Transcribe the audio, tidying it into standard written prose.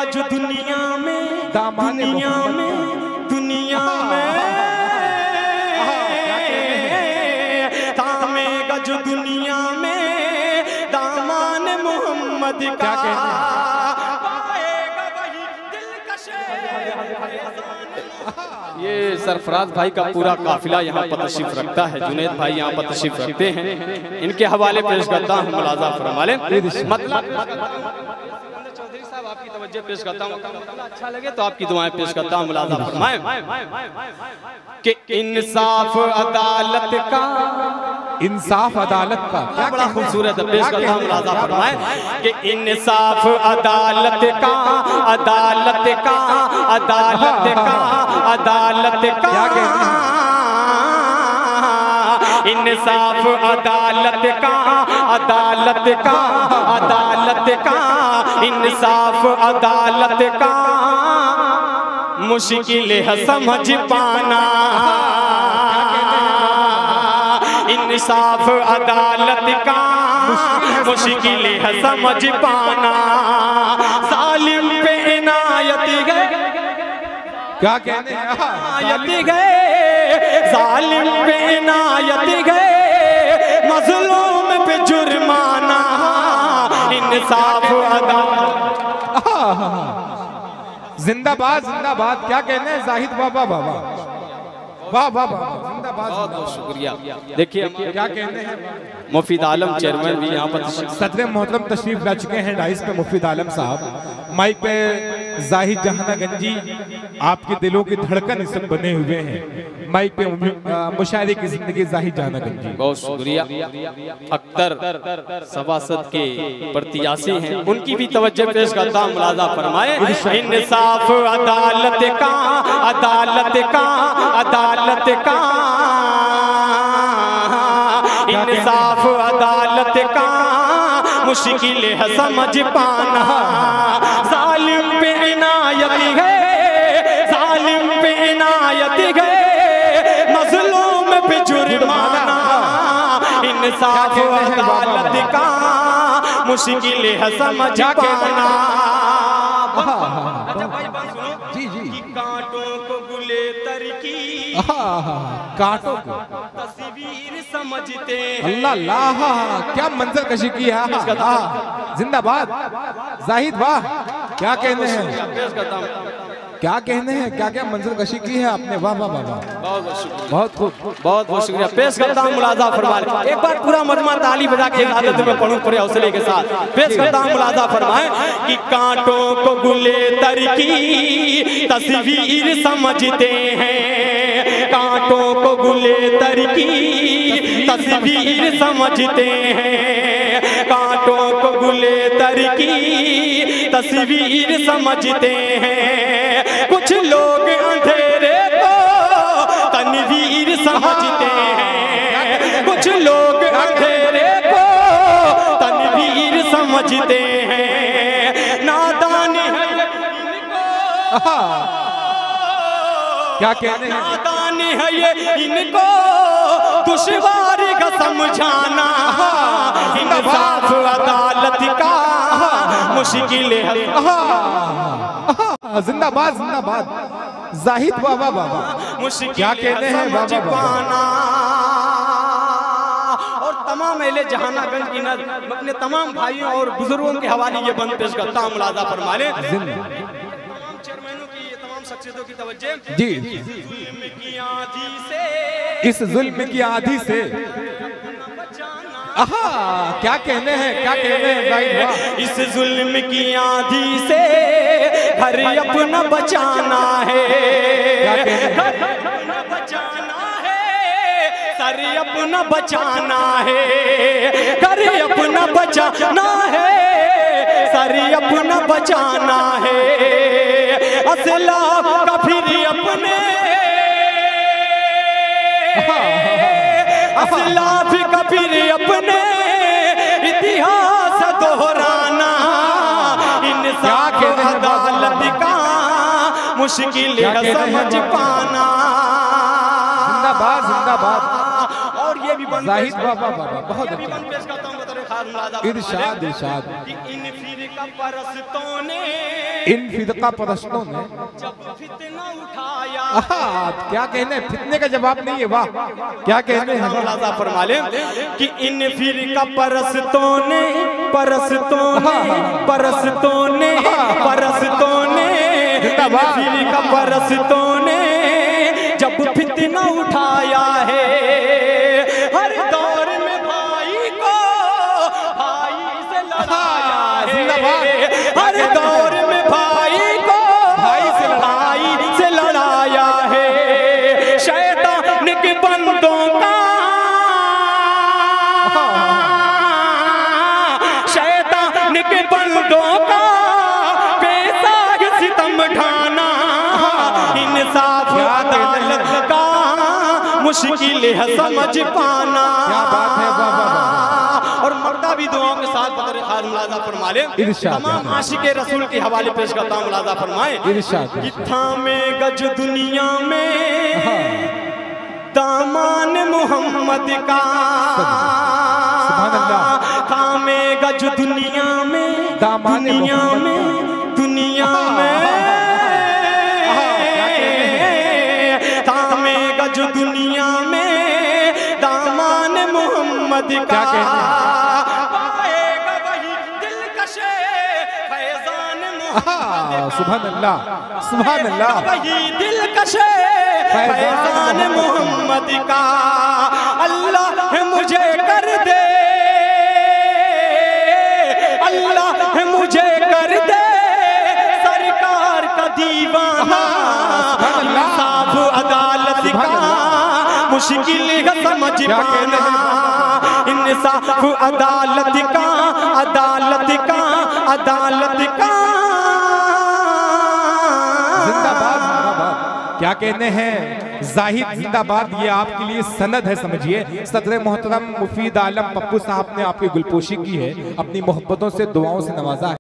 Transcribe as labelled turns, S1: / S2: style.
S1: गज दुनिया में, दुनिया में, दुनिया में दामे गज दुनिया में दामान मोहम्मद का ये सरफराज भाई का पूरा काफिला यहाँ पर तशरीफ रखता है। जुनैद भाई यहाँ पर तशरीफ रखते हैं। इनके हवाले पेश करता हूँ, मुलाजा फरमाले। मतलब चौधरी साहब आपकी तवज्जो पेश करता हूँ, अच्छा लगे तो आपकी दुआएं पेश करता हूँ, मुलाजा फरमाएं कि इंसाफ अदालत का,
S2: इंसाफ अदालत का
S1: क्या बड़ा खूबसूरत पेश करता हूँ, मुलाजा फरमाएं कि इंसाफ अदालत का, अदालत का, अदालत का, अदालत का, इंसाफ अदालत का, अदालत का, अदालत का, इंसाफ अदालत का मुश्किल है समझ पाना। इंसाफ अदालत का मुश्किल है समझ पाना। जालिम पे इनायत गए,
S2: क्या कहने हैं,
S1: इनायत गए, जालिम पे इनायत गए, मजलूम पे जुर्माना। इंसाफ अदालत
S2: जिंदाबाद, जिंदाबाद। क्या कहने हैं जाहिद बाबा, बाबा वाह वाह वाह, जिंदाबाद।
S1: बहुत शुक्रिया। देखिए
S2: क्या कहने हैं,
S1: मुफीद आलम चेयरमैन भी यहाँ पर
S2: सदर मोहतरम तशरीफ ला चुके हैं डाइस पे। मुफीद आलम साहब माइक पे जाहिद जहाना गंजी, आपके दिलों की धड़कन इस बने हुए हैं। माइक पे मुशायरे की जिंदगी जाहिद जहाना गंजी।
S1: बहुत शुक्रिया। अख्तर सभासद के प्रत्याशी हैं, उनकी भी तवज्जो पेश करता हूं, मुलाजा फरमाए। इंसाफ अदालत का, अदालत का, अदालत का, इंसाफ अदालत का मुश्किल है समझ पाना। जालिम पे इनायत है, जालिम पे इनायत है, मजलूम पे जुर्माना। इंसाफ अदालत का मुश्किल है समझ पाना।
S2: जी जी,
S1: कांटों को गुले तरकी,
S2: कांटों को
S1: तस्वीर समझते हैं।
S2: अल्लाह अल्लाह, क्या मंजर कशी की है। जिंदाबाद जाहिद, वाह। क्या कहने हैं, क्या कहने हैं, क्या क्या मंजर कशी की है आपने, वाह वाह वाह, बहुत खूब,
S1: बहुत बहुत शुक्रिया। पेश करता हूँ, मुलाजा फरमाए। एक बार पूरा मजमा ताली बजा के आदत में पढ़ूं पूरे हौसले के साथ। पेश करता हूँ, मुलाजा फरमाए कि कांटों को गुले तरकी तस्वीर समझते हैं, कांटों को गुले तरकी तस्वीर समझते हैं, कांटों को गुले तरकी तस्वीर समझते हैं। कुछ लोग अंधेरे को तनवीर समझते हैं, कुछ लोग अंधेरे को तनवीर समझते हैं। नादानी है इनको,
S2: क्या कहने हैं,
S1: नादानी है ये इनको दुश्वार का समझाना। इंसाफ अदालत का मुश्किल है।
S2: जिंदाबाद, जिंदाबाद जाहिद बाबा, बाबा क्या कहते हैं, बाबा बाबा।
S1: और तमाम अहले जहानागंज की नज़र अपने तमाम भाइयों और बुजुर्गों के हवाले ये बंद पेश करता हूँ, मुलाजा फरमाए। तमाम चेयरमैनों की, तमाम शख्सियतों की तवज्जो
S2: जी।
S1: जुल्म की आंधी से,
S2: इस जुल्म की आंधी से, क्या कहने हैं, क्या कहने हैं जाहिद,
S1: इस जुल्म की आंधी से घर अपना बचाना है, घर अपना बचाना है, सर अपना बचाना है, घर अपना बचाना है, सर अपना बचाना है। असला का फिर अपने, असला भी कबीर अपने इतिहास दोहराना। इंसाफ अदालत का मुश्किल है समझ पाना।
S2: जिंदाबाद, जिंदाबाद।
S1: और ये भी
S2: जाहिद बाबा, बाबा बहुत अच्छा।
S1: पेश करता हूं,
S2: इरशाद, इरशाद।
S1: इन फिर का परस्तों ने
S2: इन फिदका परस्तों ने
S1: जब फितना उठाया।
S2: क्या कहने, फितने का जवाब नहीं है, वाह क्या कहने हैं।
S1: मुलाजा फरमा ले कि इन फिरका परस्तों ने फिरका परस्तों ने जब फितना उठाया है, हर दौर में भाई को भाई से लड़ाया है, हर दौर में भाई को भाई से लड़ाया है। शैतान के बंदों का पेशा सितम ढाना, इंसाफ अदालत का मुश्किल है समझ पाना।
S2: क्या बात है, वाह वाह वाह।
S1: और मर्दा भी दुआओं के साथ बदर खास मुलाजा फरमा ले। तमाम आशिके रसूल के हवाले पेश करता हूं, मुलाजा फरमाए। थामे गज दुनिया में दामान मोहम्मद का, थामे गज दुनिया में दुनिया में थामे गज दुनिया में दामान मोहम्मद का, पाएगा वही दिलकशे फैजान मोहम्मद का।
S2: सुभान अल्लाह, सुभान अल्लाह।
S1: वही दिलकशे फैजान मोहम्मद का। अल्लाह मुझे कर दे, अल्लाह मुझे कर दे सरकार का दीवाना। इंसाफ अदालत का मुश्किल है समझ पाना, इंसाफ अदालत का
S2: जिंदाबाद, जिंदाबाद। क्या कहने हैं जाहिद जिंदाबाद, ये आपके लिए सनद है समझिए। सदर मोहतरम मुफीद आलम पप्पू साहब ने आपकी गुलपोशी की है, अपनी मोहब्बतों से दुआओं से नवाजा है।